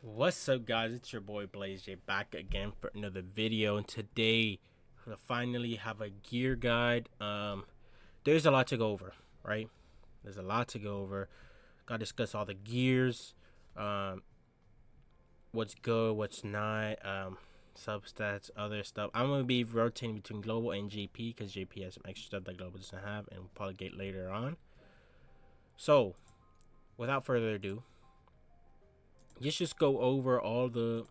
What's up, guys? It's your boy Blaze J back again for another video, and today we finally have a gear guide. There's a lot to go over, right? There's a lot to go over. Gotta discuss all the gears, um, what's good, what's not, substats, other stuff. I'm gonna be rotating between global and JP because JP has some extra stuff that global doesn't have, and we'll probably get later on. So, without further ado, let's just go over all the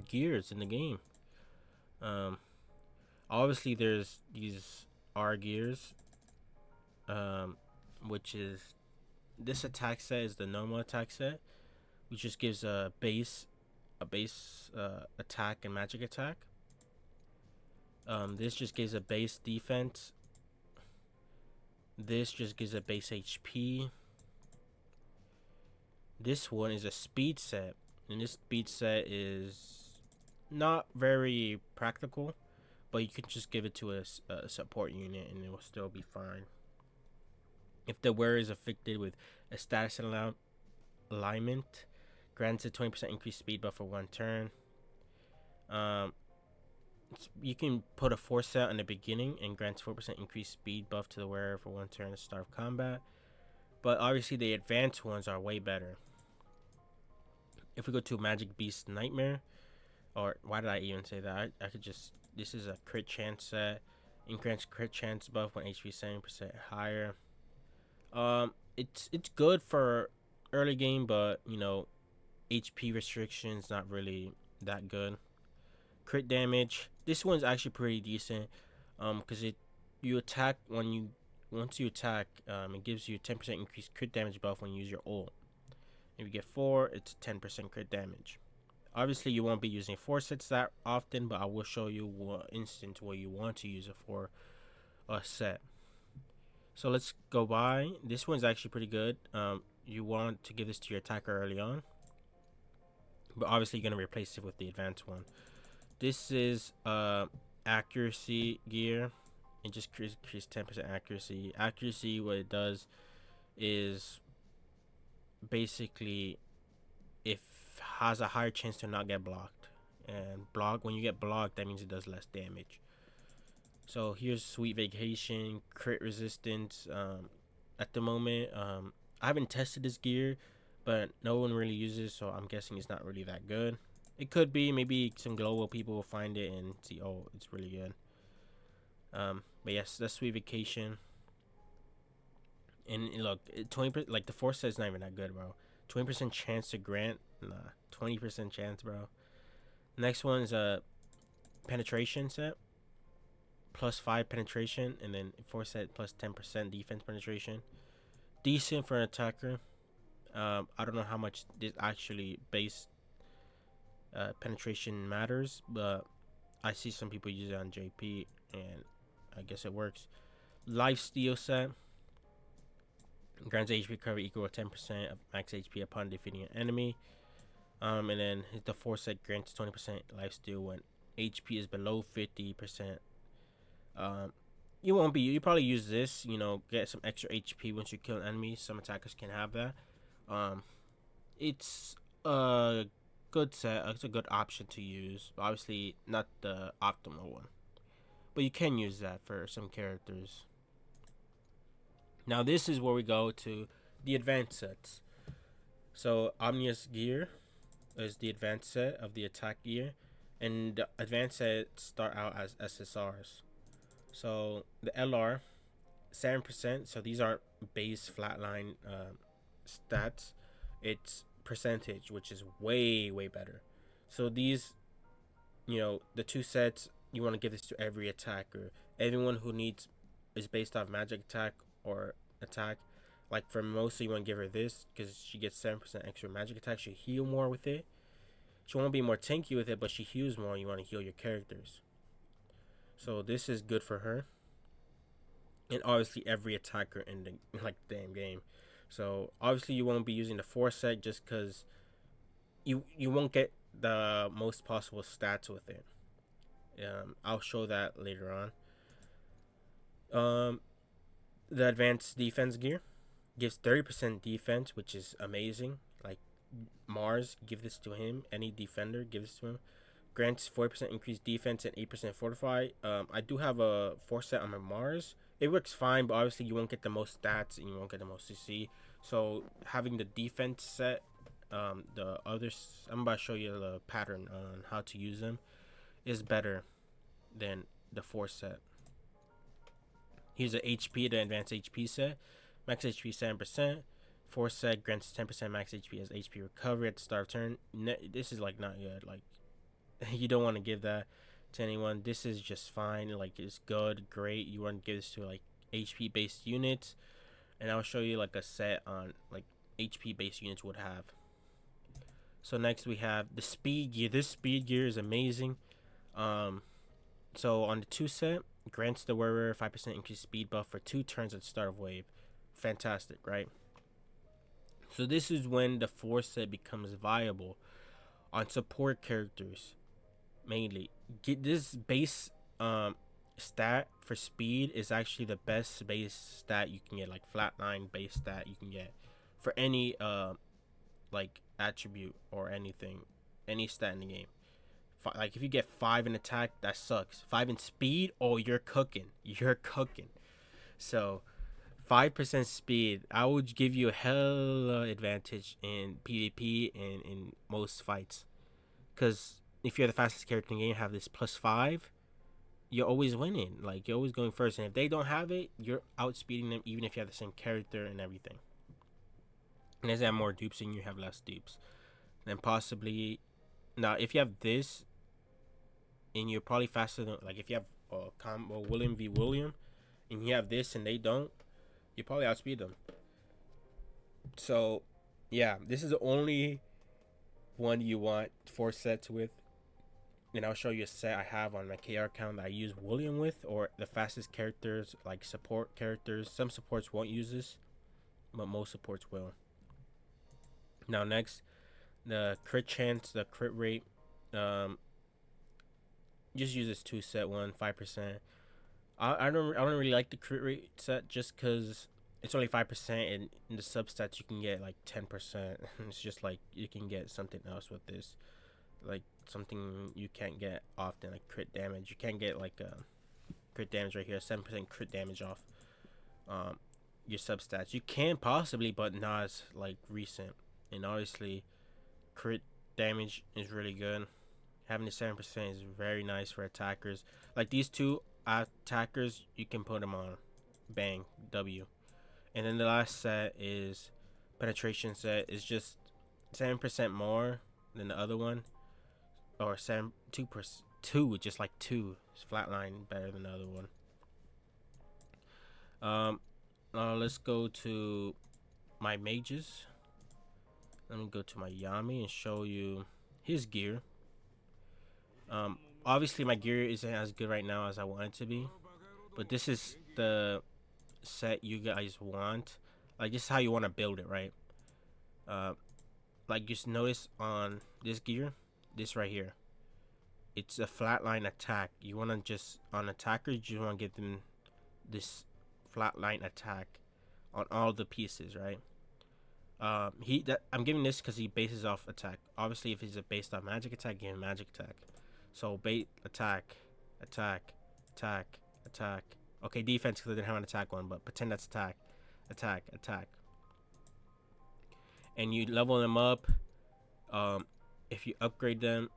gears in the game. Um, Obviously there's these R gears, um, which is this attack set is the normal attack set, which just gives a base attack and magic attack. This just gives a base defense. This just gives a base HP. This one is a speed set, and this speed set is not very practical, but you could just give it to a support unit and it will still be fine. If the wearer is affected with a status alignment, grants a 20% increased speed buff for one turn. Um, you can put a force out in the beginning and grants 4% increased speed buff to the wearer for one turn at the start of combat. But obviously, the advanced ones are way better. If we go to Magic Beast Nightmare, or why did I even say that? I could just. This is a crit chance set. It grants crit chance buff when HP 70% higher. It's good for early game, but HP restrictions not really that good. Crit damage. This one's actually pretty decent. Because you attack when you once you attack, it gives you a 10% increased crit damage buff when you use your ult. If you get 4, it's 10% crit damage. Obviously, you won't be using 4 sets that often, but I will show you what instant where you want to use it for a set. So let's go by. This one's actually pretty good. You want to give this to your attacker early on, but obviously you're gonna replace it with the advanced one. This is accuracy gear. It just increases 10% accuracy. Accuracy, what it does is basically it has a higher chance to not get blocked. And when you get blocked, that means it does less damage. So here's Sweet Vacation, crit resistance. At the moment, I haven't tested this gear, but no one really uses, so I'm guessing it's not really that good. It could be, maybe some global people will find it and see, oh, it's really good. But yes, that's Sweet Vacation. And look, 20%, like the force set is not even that good, bro. 20% chance to grant, nah, 20% chance, bro. Next one is a penetration set, +5 penetration, and then force set plus 10% defense penetration. Decent for an attacker. I don't know how much this actually base penetration matters, but I see some people use it on JP, and I guess it works. Life steal set grants HP recovery equal to 10% of max HP upon defeating an enemy. And then the force set grants 20% life steal when HP is below 50%. You won't be. You probably use this. Get some extra HP once you kill an enemy. Some attackers can have that. Um, it's a good set. It's a good option to use. Obviously, not the optimal one, but you can use that for some characters. Now, this is where we go to the advanced sets. So, Omnius Gear is the advanced set of the attack gear, and the advanced sets start out as SSRs. So, the LR, 7%. So, these aren't base flatline stats, it's percentage, which is way, way better. So, these, the two sets, you want to give this to every attacker. Everyone who needs is based off magic attack or attack. Like for Mimosa, you want to give her this because she gets 7% extra magic attack. She heal more with it. She won't be more tanky with it, but she heals more. You want to heal your characters. So this is good for her, and obviously every attacker in the damn game. So obviously you won't be using the 4 set just because you won't get the most possible stats with it. I'll show that later on. Um, the advanced defense gear gives 30% defense, which is amazing. Like Mars, give this to him. Any defender, give this to him. Grants 40% increased defense and 8% fortify. I do have a 4 set on my Mars. It works fine, but obviously you won't get the most stats and you won't get the most CC. So having the defense set, the others, I'm about to show you the pattern on how to use them, is better than the 4 set. Here's a HP, the advanced HP set. Max HP 7%. 4 set grants 10% max HP as HP recovery at the start of turn. This is like not good. Like you don't want to give that to anyone. This is just fine. Like it's good, great. You want to give this to like HP based units, and I'll show you like a set on like HP based units would have. So next we have the speed gear. This speed gear is amazing. So on the 2 set, grants the wearer 5% increased speed buff for 2 turns at the start of wave. Fantastic, right? So this is when the 4 set becomes viable on support characters mainly. Get this base stat for speed is actually the best base stat you can get, like flatline base stat you can get for any like attribute or anything, any stat in the game. Like if you get 5 in attack, that sucks. 5 in speed, oh you're cooking. You're cooking. So 5% speed, I would give you a hell advantage in PvP and in most fights. Because if you're the fastest character in the game, have this +5, you're always winning. Like, you're always going first. And if they don't have it, you're outspeeding them even if you have the same character and everything. And as they have more dupes and you have less dupes. Then possibly... Now, if you have this, and you're probably faster than... Like, if you have a combo William v. William, and you have this and they don't, you probably outspeed them. So, yeah, this is the only one you want 4 sets with. And I'll show you a set I have on my KR account that I use William with, or the fastest characters, like support characters. Some supports won't use this, but most supports will. Now next, the crit chance, the crit rate. Just use this 2 set one, 5%. I don't really like the crit rate set just because it's only 5%, and in the substats you can get like 10%. It's just like you can get something else with this, like something you can't get often, like crit damage. You can't get like crit damage right here, 7% crit damage off your substats. You can possibly, but not as like recent. And obviously, crit damage is really good. Having the 7% is very nice for attackers. Like these 2 attackers, you can put them on, bang, W. And then the last set is penetration set. Is just 7% more than the other one, or 2%, just like 2. It's flatline better than the other one. Let's go to my mages. Let me go to my Yami and show you his gear. Obviously my gear isn't as good right now as I want it to be, but this is the set you guys want. Like, this is how you want to build it, right? Like, just notice on this gear, this right here, it's a flatline attack. You want to just, on attackers, you want to give them this flatline attack on all the pieces, right? I'm giving this because he bases off attack. Obviously, if he's based off magic attack, give him magic attack. So bait attack, attack, attack, attack. Okay, defense because they didn't have an attack one, but pretend that's attack, attack, attack. And you level them up. If you upgrade them,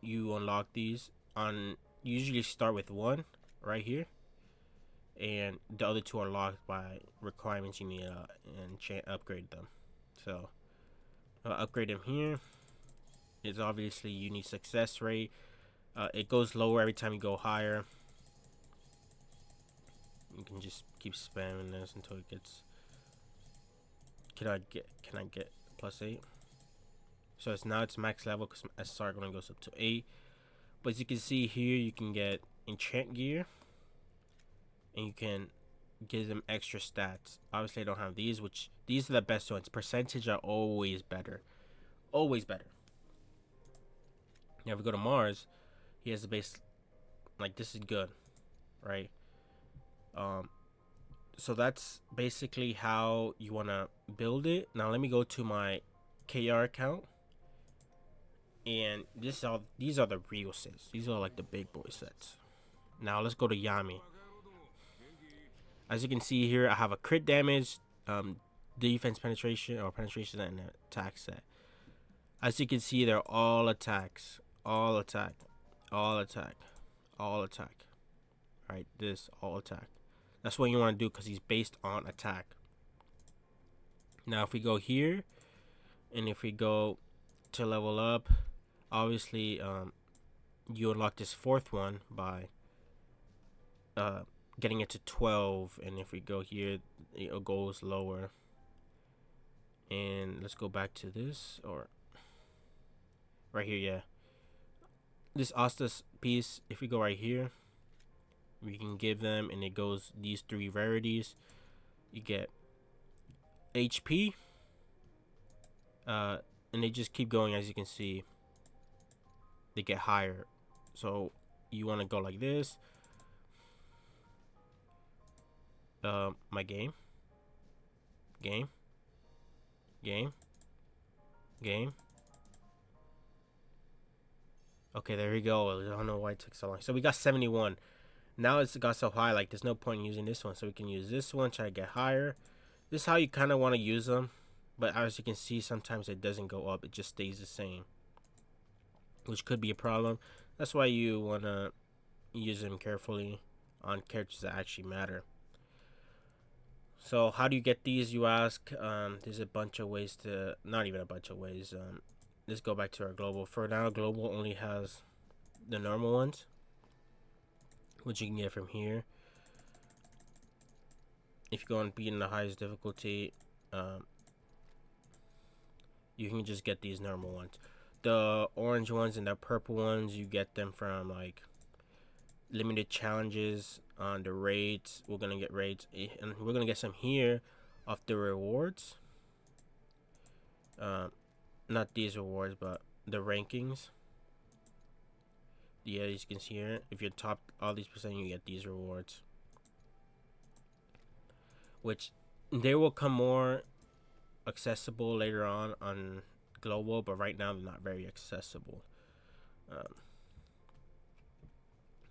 you unlock these. You usually start with 1 right here, and the other 2 are locked by requirements you need and upgrade them. So upgrade them here. It's obviously you need success rate. It goes lower every time you go higher. You can just keep spamming this until it gets. Can I get +8? So it's max level because SR only goes up to 8. But as you can see here, you can get enchant gear, and you can give them extra stats. Obviously, I don't have these, which these are the best ones. Percentage are always better, always better. Now if we go to Mars, he has the base. Like, this is good, right? So that's basically how you want to build it. Now let me go to my KR account, and these are the real sets. These are like the big boy sets. Now let's go to Yami. As you can see here, I have a crit damage, defense penetration or penetration and an attack set. As you can see, they're all attacks, all attack, all attack, all attack. Right, this all attack. That's what you want to do because he's based on attack. Now, if we go here, and if we go to level up, obviously, you unlock this fourth one by getting it to 12. And if we go here, it goes lower. And let's go back to this, or right here, yeah. This Ostas piece, if we go right here, we can give them, and it goes these 3 rarities. You get HP, and they just keep going. As you can see, they get higher. So you want to go like this. My game. Okay, there we go. I don't know why it took so long. So we got 71. Now it's got so high, like there's no point in using this one. So we can use this one, try to get higher. This is how you kind of want to use them. But as you can see, sometimes it doesn't go up. It just stays the same, which could be a problem. That's why you want to use them carefully on characters that actually matter. So how do you get these, you ask? There's a bunch of ways to, not even a bunch of ways. Let's go back to our global. For now, global only has the normal ones, which you can get from here. If you go and beat in the highest difficulty, you can just get these normal ones. The orange ones and the purple ones, you get them from like limited challenges on the raids. We're gonna get raids, and we're gonna get some here off the rewards. Not these rewards, but the rankings. Yeah, as you can see here, if you're top all these percent, you get these rewards, which they will come more accessible later on global, but right now they're not very accessible.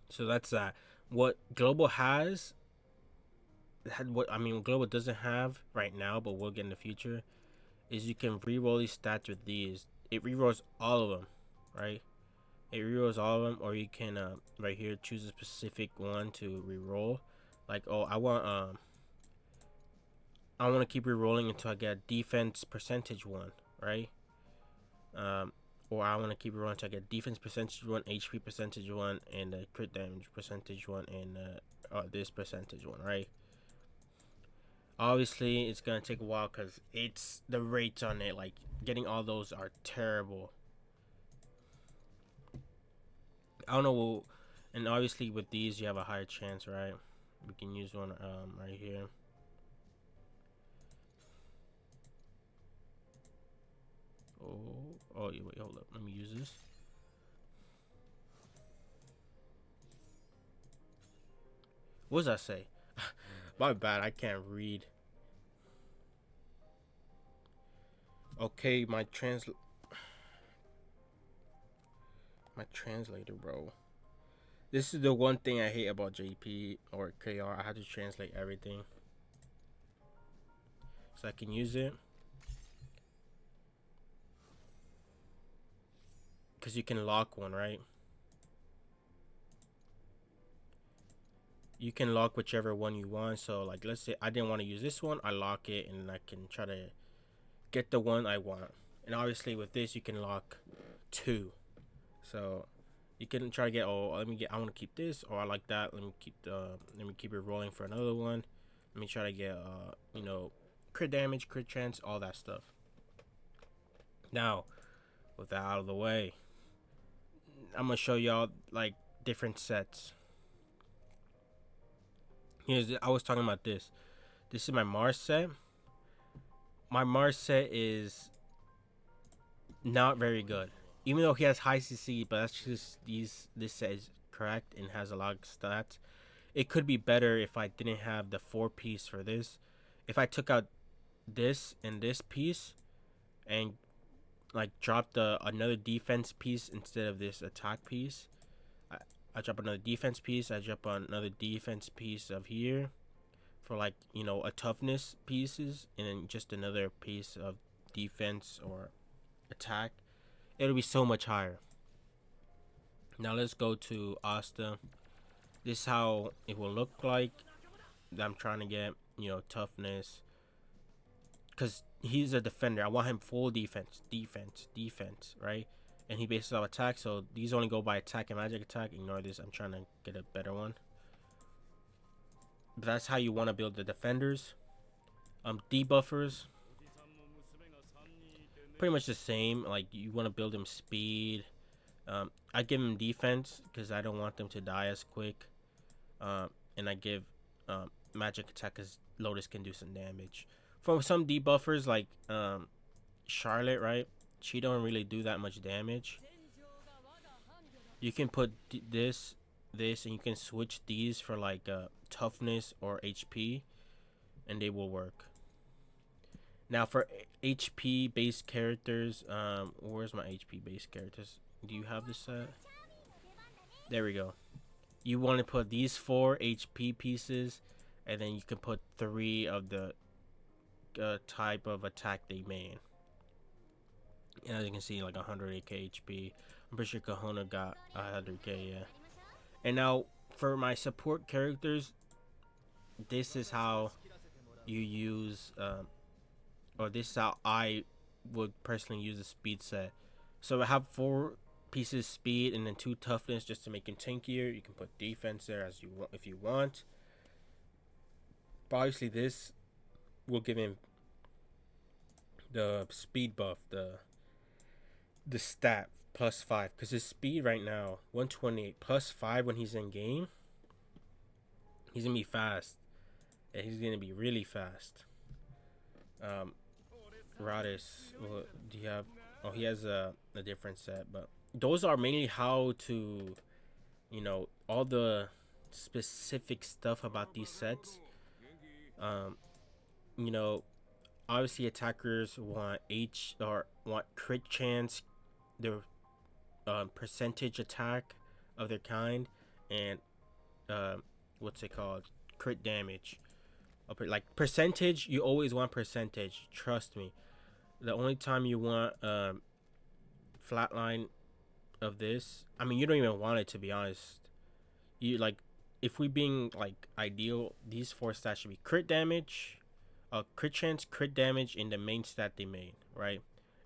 So that's that. What global has, what global doesn't have right now, but we'll get in the future, is you can re-roll these stats with these. It re-rolls all of them, right? It re-rolls all of them, or you can right here choose a specific one to re-roll. Like, oh, I want to keep re-rolling until I get a defense percentage one, right? Or I want to keep re-rolling until I get defense percentage one, HP percentage one, and a crit damage percentage one, and this percentage one, right? Obviously, it's gonna take a while because it's the rates on it. Like, getting all those are terrible. I don't know. And obviously, with these, you have a higher chance, right? We can use one right here. Oh, yeah, wait, hold up. Let me use this. What does that say? My bad, I can't read. Okay, my translator, bro. This is the one thing I hate about JP or KR. I had to translate everything so I can use it. Because you can lock one, right? You can lock whichever one you want. So, like, let's say I didn't want to use this one. I lock it, and I can try to get the one I want. And obviously, with this, you can lock 2. So, you can try to get, oh, I want to keep this, or I like that. Let me keep it rolling for another one. Let me try to get, crit damage, crit chance, all that stuff. Now, with that out of the way, I'm gonna show y'all like different sets. I was talking about this. This is my Mars set. My Mars set is not very good, even though he has high CC. But that's just this set is correct and has a lot of stats. It could be better if I didn't have the 4-piece for this. If I took out this and this piece and like drop the another defense piece instead of this attack piece. I, I drop another defense piece. I drop another defense piece of here for like a toughness pieces, and then just another piece of defense or attack. It'll be so much higher. Now let's go to Asta. This is how it will look like. That I'm trying to get toughness, because he's a defender. I want him full defense, defense, right? And he bases off attack, so these only go by attack and magic attack. Ignore this. I'm trying to get a better one. But that's how you want to build the defenders. Debuffers, pretty much the same. Like you want to build him speed. I give him defense because I don't want them to die as quick. And I give magic attack because Lotus can do some damage. For some debuffers like Charlotte, right? She don't really do that much damage. You can put this, and you can switch these for like toughness or HP, and they will work. Now for HP based characters, where's my HP based characters? Do you have this set? There we go. You want to put these 4 HP pieces, and then you can put 3 of the type of attack they made. And as you can see, like 108k HP. I'm pretty sure Kahuna got 100k, yeah. And now for my support characters, this is how you use, or this is how I would personally use the speed set. So I have 4 pieces speed and then 2 toughness just to make him tankier. You can put defense there as you want if you want. But obviously this will give him the speed buff, the stat +5, because his speed right now 128 +5 when he's in game. He's gonna be fast, and he's gonna be really fast. Radis, what do you have? Oh, he has a different set, but those are mainly how to, all the specific stuff about these sets. You know, obviously attackers want crit chance, their percentage attack of their kind, and what's it called, crit damage. Like percentage, you always want percentage. Trust me. The only time you want flatline of this, I mean, you don't even want it, to be honest. You like, if we being like ideal, these 4 stats should be crit damage, crit chance, crit damage in the main stat they made, right?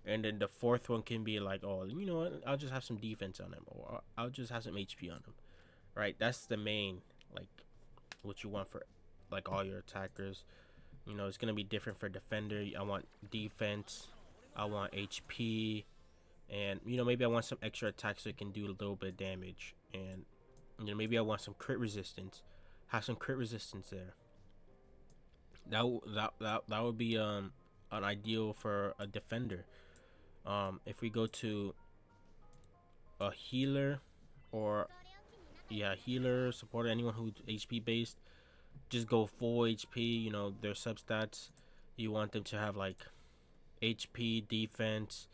And then the 4th one can be like, oh, you know what? I'll just have some defense on them, or I'll just have some HP on them, right? That's the main, like, what you want for like all your attackers. It's gonna be different for defender. I want defense, I want HP, and maybe I want some extra attacks so it can do a little bit of damage, and maybe I want some crit resistance. Have some crit resistance there. That would be an ideal for a defender. If we go to a healer, or healer, supporter, anyone who's HP based, just go full HP. Their substats, you want them to have like HP, defense.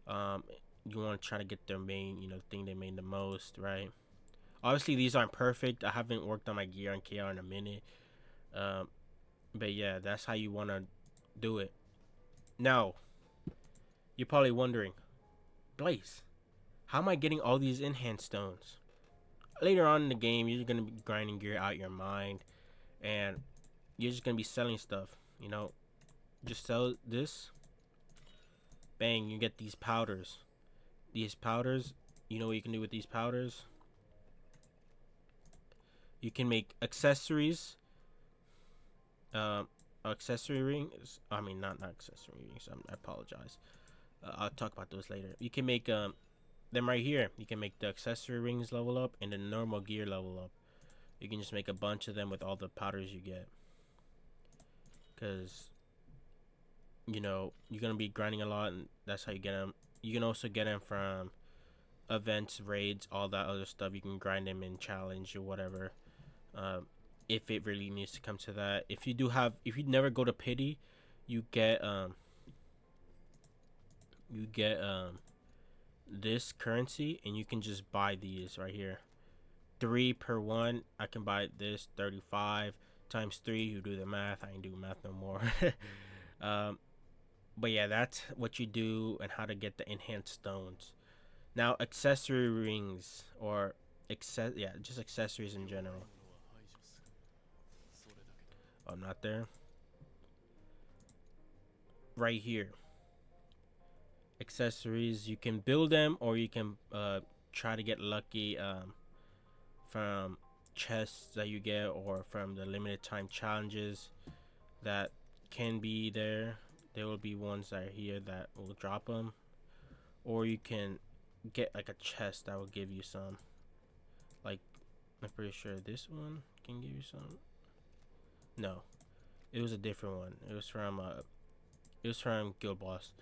You want to try to get their main, thing they made the most, right? Obviously these aren't perfect. I haven't worked on my gear on KR in a minute. But yeah, that's how you want to do it. Now, you're probably wondering, Blaze, how am I getting all these enhanced stones? Later on in the game, you're going to be grinding gear out your mind, and you're just going to be selling stuff, Just sell this. Bang, you get these powders. These powders, you know what you can do with these powders? You can make accessories. Accessory rings. I mean, not accessory rings. I apologize. I'll talk about those later. You can make them right here. You can make the accessory rings level up and the normal gear level up. You can just make a bunch of them with all the powders you get. Because, you're going to be grinding a lot, and that's how you get them. You can also get them from events, raids, all that other stuff. You can grind them in challenge or whatever. If it really needs to come to that. If you never go to pity, you get you get this currency, and you can just buy these right here. 3 per one. I can buy this 35 times 3. You do the math. I ain't do math no more. um, but yeah, that's what you do and how to get the enhanced stones. Now, accessory rings or just accessories in general. Oh, I'm not there. Right here, accessories. You can build them, or you can try to get lucky from chests that you get, or from the limited time challenges that can be there. There will be ones that are here that will drop them, or you can get like a chest that will give you some. Like, I'm pretty sure this one can give you some. No, it was a different one. It was from Guild Boss.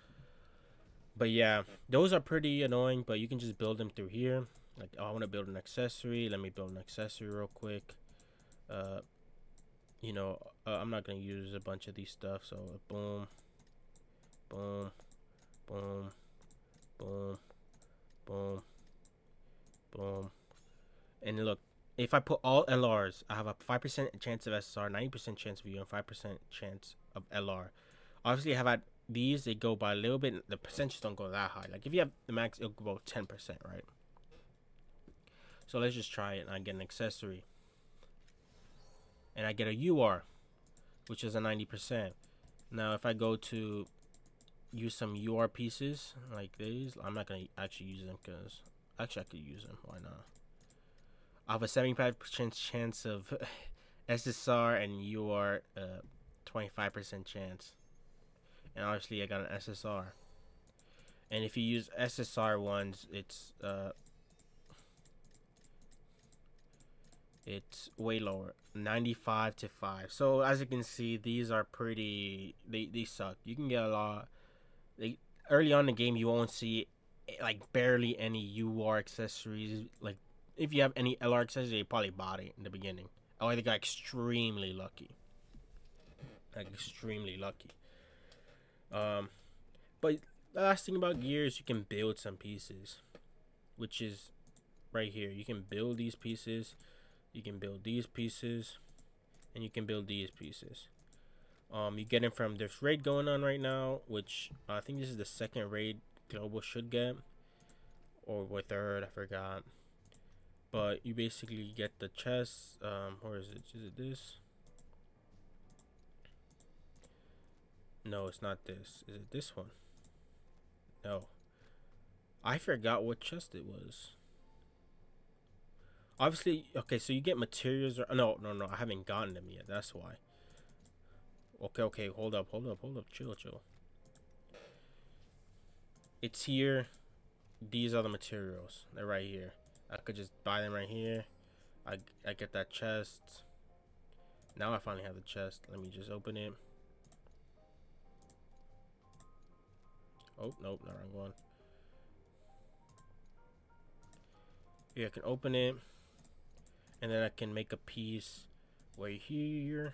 But yeah, those are pretty annoying. But you can just build them through here. Like, oh, I want to build an accessory. Let me build an accessory real quick. Uh, I'm not gonna use a bunch of these stuff. So boom, boom, boom, boom, boom, boom. And look, if I put all LRs, I have a 5% chance of SSR, 90% chance of U, and 5% chance of LR. Obviously, I have had these, they go by a little bit. The percentages don't go that high. Like, if you have the max, it'll go about 10%, right? So let's just try it, and I get an accessory. And I get a UR, which is a 90%. Now, if I go to use some UR pieces like these, I'm not going to actually use them because actually I could use them. Why not? I have a 75% chance of SSR, and UR 25% chance. And obviously I got an SSR. And if you use SSR ones, it's way lower, 95 to 5. So as you can see, these are pretty. They suck. You can get a lot. Early on in the game, you won't see like barely any UR accessories. Like, if you have any LR accessories, you probably bought it in the beginning. Oh, they got extremely lucky. Like, extremely lucky. Um, but the last thing about gear is you can build some pieces, which is right here. You can build these pieces, you can build these pieces, and you can build these pieces. You get them from this raid going on right now, which I think this is the second raid Global should get, or third, I forgot. But you basically get the chest. Where is it? Is it this? No, it's not this. Is it this one? No. I forgot what chest it was. Obviously, okay, so you get materials. No, no, no. I haven't gotten them yet. That's why. Okay. Hold up. Chill. It's here. These are the materials. They're right here. I could just buy them right here. I get that chest. Now I finally have the chest. Let me just open it. Oh, nope, not wrong one. Here, I can open it. And then I can make a piece right here.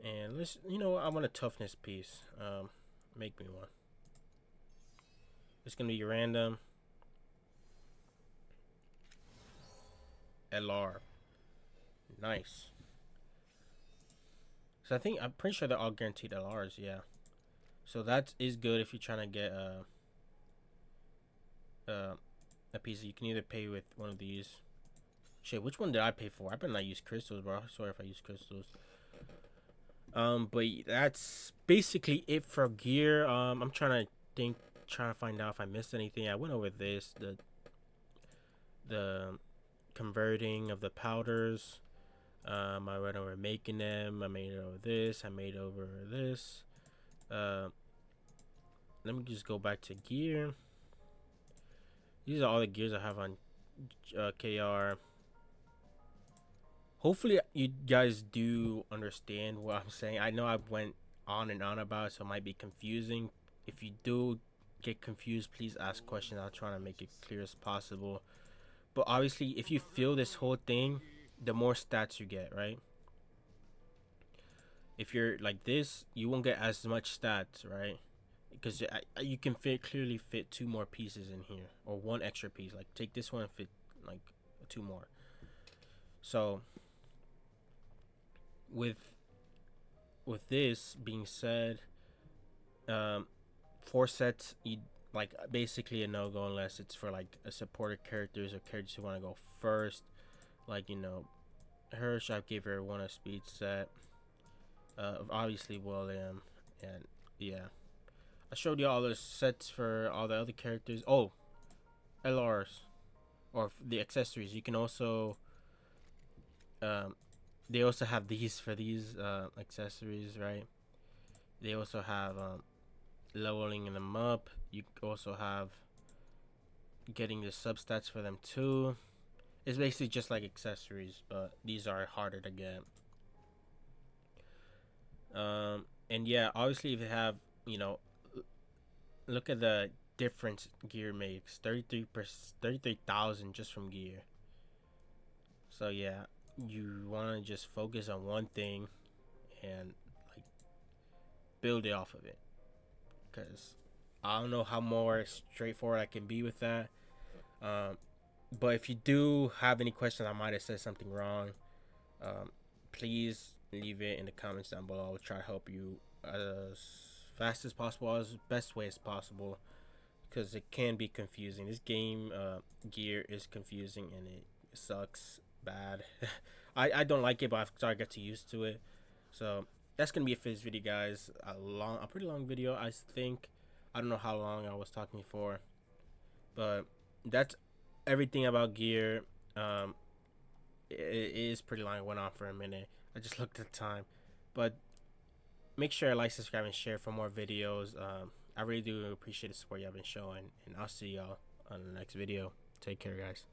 And let's, I want a toughness piece. Make me one. It's gonna be random. LR. Nice. So I'm pretty sure they're all guaranteed LRs, yeah. So that is good if you're trying to get a piece. You can either pay with one of these. Shit, which one did I pay for? I better not use crystals, bro. Sorry if I use crystals. But that's basically it for gear. I'm trying to find out if I missed anything. I went over this, the converting of the powders. I went over making them. I made over this. I made over this. Let me just go back to gear. These are all the gears I have on KR. Hopefully you guys do understand what I'm saying. I know I went on and on about it, so it might be confusing. If you do get confused, please ask questions. I'll try to make it clear as possible. But obviously, if you feel this whole thing, the more stats you get, right? If you're like this, you won't get as much stats, right? because you can clearly fit two more pieces in here, or one extra piece. Like take this one and fit like two more. So with this being said, um, four sets, you like basically a no go unless it's for like a supported characters or characters who want to go first. Like Hirsch, I gave her one a speed set. Obviously William, and yeah, I showed you all the sets for all the other characters. Oh, LRs or the accessories. You can also they also have these for these accessories, right? They also have leveling them up. You also have getting the substats for them too. It's basically just like accessories, but these are harder to get. And yeah, obviously if you have, look at the difference gear makes 33,000 just from gear. So yeah, you want to just focus on one thing and like build it off of it, because I don't know how more straightforward I can be with that. Um, but if you do have any questions, I might have said something wrong. Um, Please leave it in the comments down below. I'll try to help you as fast as possible, as best way as possible, because it can be confusing. This game gear is confusing and it sucks bad. I don't like it, but I've started to get used to it. So that's gonna be it for this video, guys. A pretty long video, I think. I don't know how long I was talking for, but that's everything about gear. It is pretty long. It went on for a minute. I just looked at the time, but make sure to like, subscribe, and share for more videos. I really do appreciate the support y'all been showing, and I'll see y'all on the next video. Take care, guys.